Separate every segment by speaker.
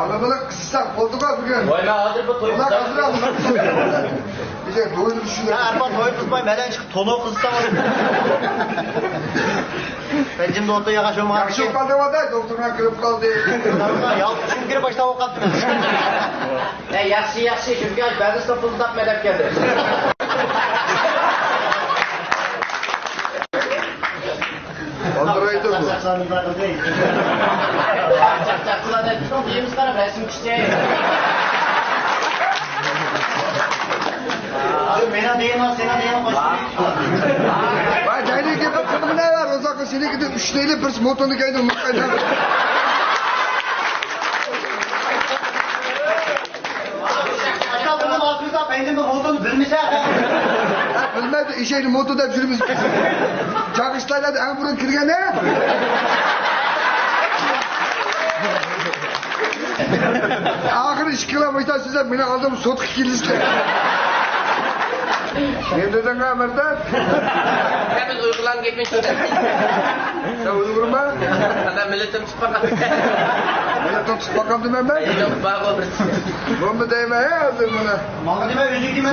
Speaker 1: Anadolu kıssak oldu gaz bugün.
Speaker 2: Vay ben hazır bu toyu
Speaker 1: Ulan hazır aldım. Bize doydu düşünüyor.
Speaker 2: Ya Erman toyu tutmayın benden çıkıp tonu kızsam olur. Ben şimdi orada yakaşıyorum abi.
Speaker 1: Yakışık kaldı ama da doktoruna kırıp kaldı.
Speaker 2: Ya çünkü geri başta avukat mı? Yaxşı çünkü ben de sınıfını tapmadan geldi.
Speaker 1: Kaldıraydı bu.
Speaker 2: Çakçakçılar da yiyimiz kara resim çiçeği. Abi bana değil lan sana değil lan.
Speaker 1: Vay cahili gibi kırmı ne var? O zaman seni gidip üçteyle bir motonu giydi unutmayın.
Speaker 2: Aşağı bunun altında benim de motorunu bilmişler.
Speaker 1: Bilmedi işeyli motoda hepsimiz. Çakışlarla da en burun kırgen ne? Ahır işkile başta size beni aldım sotuk kilisle. Ne dedin Ömer'den?
Speaker 3: Biz uygulan gitmiştik.
Speaker 1: Sen uygurma.
Speaker 3: Ben milletim çıkmak.
Speaker 1: Milletim çıkmakam demem ben.
Speaker 3: Yok bak o bir.
Speaker 1: Bomba değme ya yazdım buna.
Speaker 2: Malı deme üzük deme.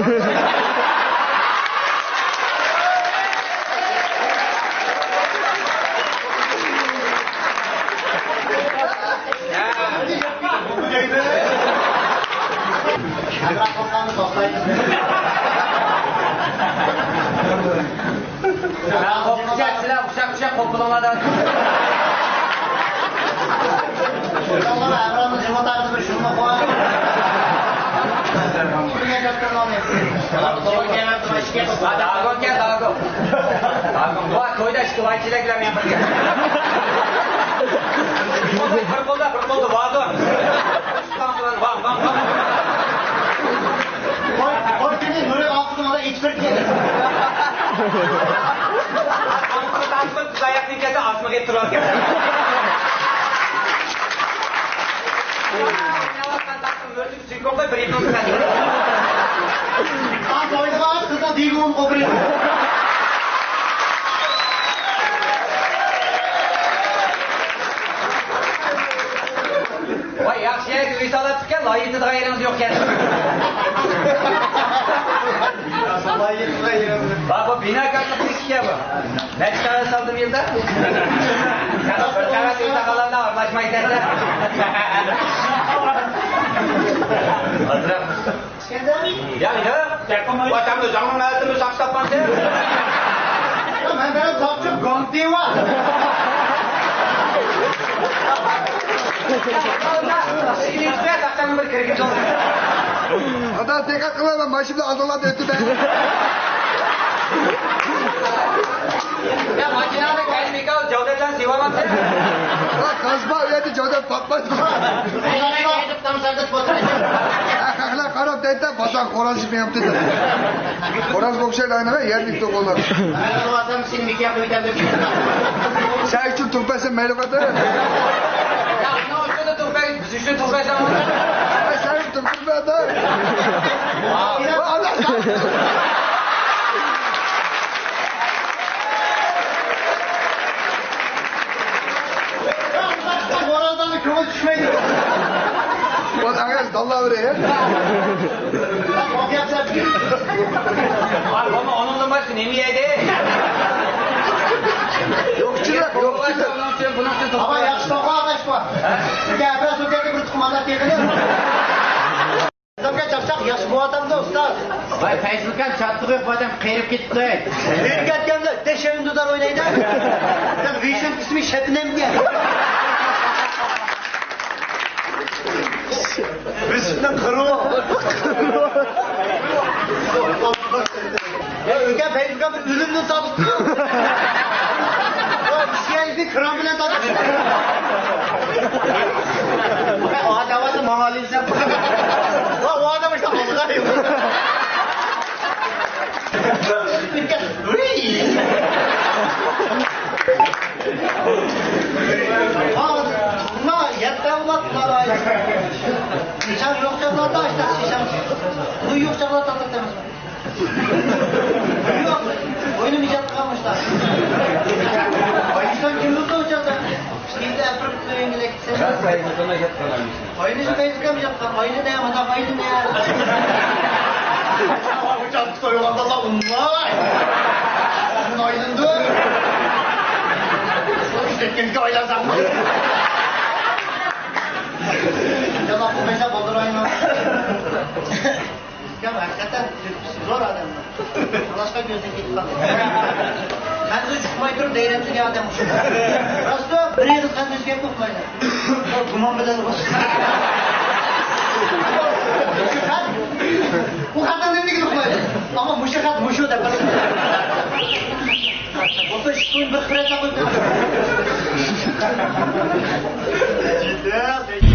Speaker 2: Şadrak kokanı toplayın.
Speaker 3: Kokuyacaksın uşak kokulamadan.
Speaker 2: Şuradan Emrah'ın cıma tarzı bir şununla koyalım. Şuraya götürmem
Speaker 3: Dagon gel Dagon. Dagon doğa koyda işte vayçıyla gidelim yapalım. Kırpıldı vagon. Bak.
Speaker 2: Koy senin böyle altına da iç bir kere.
Speaker 3: Asma kız ayakını kese asma getiriyor.
Speaker 2: Sen koyduğun ağaç kızla değil mi onu kokuyor?
Speaker 3: Vay yaxşıya uysalab tutgan loyitni tug'aylarimiz yo'q ekan. Bak bu bina kaçlık riski bu. Neç tane saldım yılda? Bir qavat uysa qalanlar aralashmaysan-da. Hazır. Ya ida. Vatandaş zaman hayatını saksapmandı.
Speaker 2: Ben benim tapçım gontiğim var.
Speaker 1: Adam tekrar kılamam başımda adola döktü ben.
Speaker 3: Ya makinada kaymika Cavdet'ten sivaman.
Speaker 1: Bak kazma öyleydi Cavdet patladı. Akaklar karab dedi basan koraz mı yaptı da. Koraz bokşayla aynı ve yerlik de kollar.
Speaker 2: Ben o adam senin bir kıyafet ödem.
Speaker 1: Sen için turpesen meyluk adı.
Speaker 3: Ya ne olsun da turpay, biz üçün turpay zaman.
Speaker 1: Sen için turpesen adı. Allah sen.
Speaker 2: Bu aradan bir kıvı düşmeydi.
Speaker 1: Bak ağaç dalla oraya.
Speaker 2: Bak yapacak bir.
Speaker 3: Abi ama onunla başka ne mi yedi?
Speaker 1: Yok çırak yok çırak.
Speaker 3: Bunun için turpay.
Speaker 2: Ama yaxşı toqa ağaç var. Gel biraz öteki bir tıkmanlar diyebilir mi? Adamga çapçak yaş bu adamda ustaz.
Speaker 3: Vay Facebook'tan çattığı yok bu adam kayırıp gitti.
Speaker 2: Beni ketkenler deşevin dudar oynaydı. Sen Vişen ismi Şebnem diye. Üstünden kırıyor. Ya öge Facebook'a bir ürününü tanıtıyor. Ya bir şey kıran bile tanıtıyor. O adamı da mahallinsen. O adam işte azgayım. Ama yettevlatlar ay. Şişan yok çavlata işte şişan. Bu yok çavlata atlatırız. Yok. Oyunun icat kalmışlar. Ay insan kim tuttu hocam da? Şimdi Afrika'da İngilizce.
Speaker 3: sayını sana yatkalarmış.
Speaker 2: Aynı kayıska mı yaptın? Aynı ne yapacak? Aynı ne ya? Uçak soyulanda da unvay. Onun aynındı. İşletkenki aylarsan. Ya bak bu mesela boldur aynı. Ya hakikaten zor adamlar. Başka gözden gidip bak. Ben de çıkmayı durup değeremsi bir adamım. Rastı bir yıl sen düzgün kokmayın. Kuman bedeli var. Bu kadar ne gibi kokmayın. Ama muşakat muşu da basın. O da şükün bir kırata koydu. Ciddi.